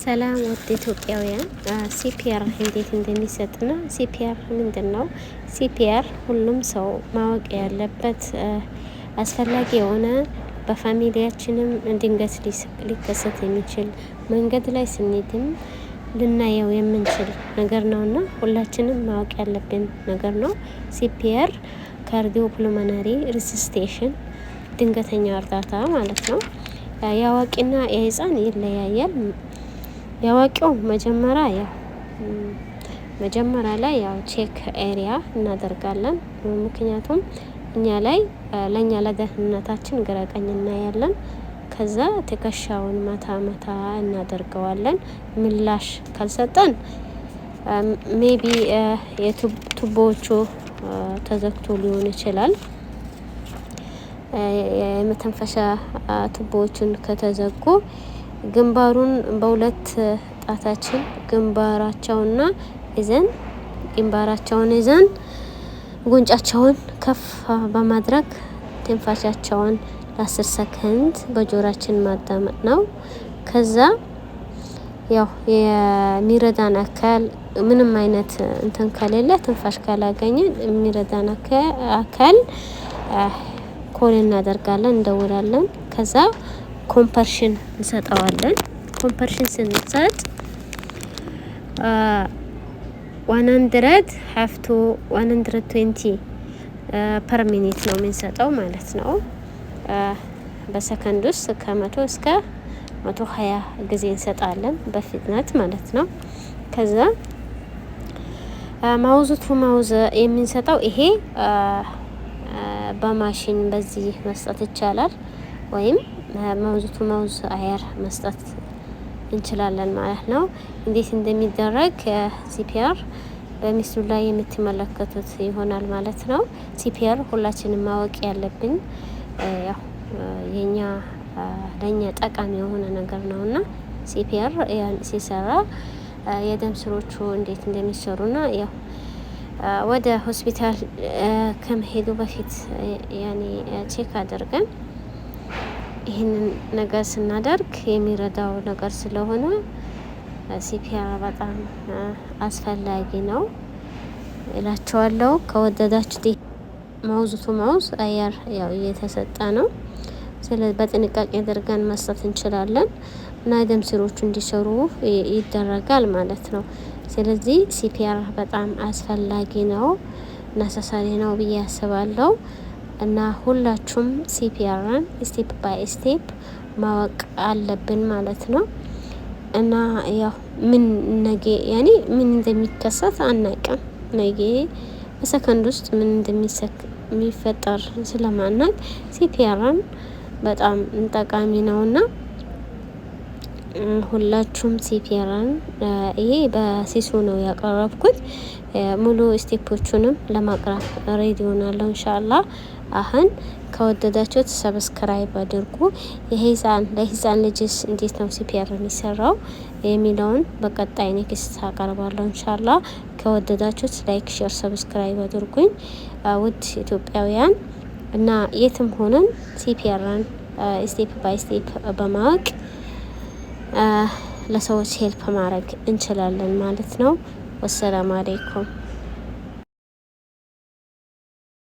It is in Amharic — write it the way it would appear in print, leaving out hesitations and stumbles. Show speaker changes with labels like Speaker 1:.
Speaker 1: ሰላም ወደ ኢትዮጵያውያን ሲፒአር እንዴት እንደሚሰጥና ሲፒአር ምንድነው? ሲፒአር ሁሉም ሰው ማወቅ ያለበት አስፈላጊ የሆነ በፋሚሊያችንም ድንገት ሊከሰት የሚችል መንገድ ላይ ስንሄድም ልናየው የምንችል ነገር ነውና ሁላችንም ማወቅ ያለብን ነገር ነው። ሲፒአር ካርዲዮፑልሞናሪ ሪsuscitation ድንገተኛ እርዳታ ማለት ነው። የአዋቂና የህፃን ይለያያል። ያዋቂው መጀመሪያ ላይ ያው ቼክ ኤሪያ እናደርጋለን። ምክንያቱም እኛ ላይ ለኛ ለደህንነታችን ግራ ቀኝ እናያለን። ከዛ ትከሻውን መታ እናደርገዋለን። ምላሽ ካልሰጠን ሜቢ የቱቦዎቹ ተዘግቶ ሊሆን ይችላል። የመተንፈሻ ቱቦዎችን ከተዘጉ ግንባሩን በሁለት ጣታችን ግንባራቸውን ይዘን ጉንጫቸውን ከፍ በማድረግ ትንፋሻቸውን ለ10 ሰከንድ በጆሮአችን ማዳመጥ ነው። ከዛ ያው የሚረዳን አካል ምንም አይነት እንትን ከሌለ ትንፋሽ ካላገኘን የሚረዳን አካል ኮል እናደርጋለን፣ እንደውላለን። ከዛ ኮምፐርሽን እንሰጠዋለን። ኮምፐርሽን ስንሰጥ 120 ፐር ሚኒት ነው የምንሰጠው ማለት ነው። በሰከንድ ውስጥ ከ100 እስከ 120 ጊዜ እንሰጣለን በፍጥነት ማለት ነው። ከዛ ማውዝ ቱ ማውዝ የምንሰጠው ይሄ በማሽን በዚህ መስጠት ይቻላል፣ ወይም ማውዝ ቱ ማውዝ አየር መስጠት እንችላለን ማለት ነው። እንዴት እንደሚደረግ ሲፒአር በምስሉ ላይ የምትመለከቱት ይሆናል ማለት ነው። ሲፒአር ሁላችንም ማወቅ ያለብን ያው ለኛ ጠቃሚ የሆነ ነገር ነውና ሲፒአር ሲሰራ የደም ስሮቹ እንዴት እንደሚሰሩና ያው ወደ ሆስፒታል ከመሄዱ በፊት ቼክ አድርገን ይህንን ነገር ስናደርግ የሚረዳው ነገር ስለሆነ ሲፒአር በጣም አስፈላጊ ነው እላቸዋለሁ። ከወደዳችሁት ማውዝ ቱ ማውዝ አየር ያው እየተሰጠ ነው። ስለዚህ በጥንቃቄ አድርገን መስጠት እንችላለን እና የደም ስሮቹ እንዲሰሩ ይደረጋል ማለት ነው። ስለዚህ ሲፒአር በጣም አስፈላጊ ነው፣ ነሰሰሪ ነው ብዬ አስባለሁ። እና ሁላችሁም ሲፒአርን ስቴፕ ባይ ስቴፕ ማወቅ አለብን ማለት ነው። እና ያው ምን እንደሚከሰት አናውቅም። ነገ በሰከንድ ውስጥ ምን እንደሚፈጠር ስለማናውቅ ሲፒአርን በጣም ጠቃሚ ነውና ሁላችሁም ሲፒአርን ይሄ በሲሱ ነው ያቀረብኩት። ሙሉ ስቴፖቹንም ለማቅረብ ሬዲ ሆናለሁ ኢንሻአላህ። አሁን ከወደዳችሁት ሰብስክራይብ አድርጉ። ለህፃን ልጅስ እንዴት ነው ሲፒአር የሚሰራው የሚለውን በቀጣይ ኔክስት አቀርባለሁ ኢንሻአላህ። ከወደዳችሁት ላይክ፣ ሼር፣ ሰብስክራይብ አድርጉኝ ውድ ኢትዮጵያውያን። እና የትም ሆነን ሲፒአርን ስቴፕ ባይ ስቴፕ በማወቅ ለሰዎች ሄልፕ ማድረግ እንችላለን ማለት ነው። ወሰላሙ አለይኩም።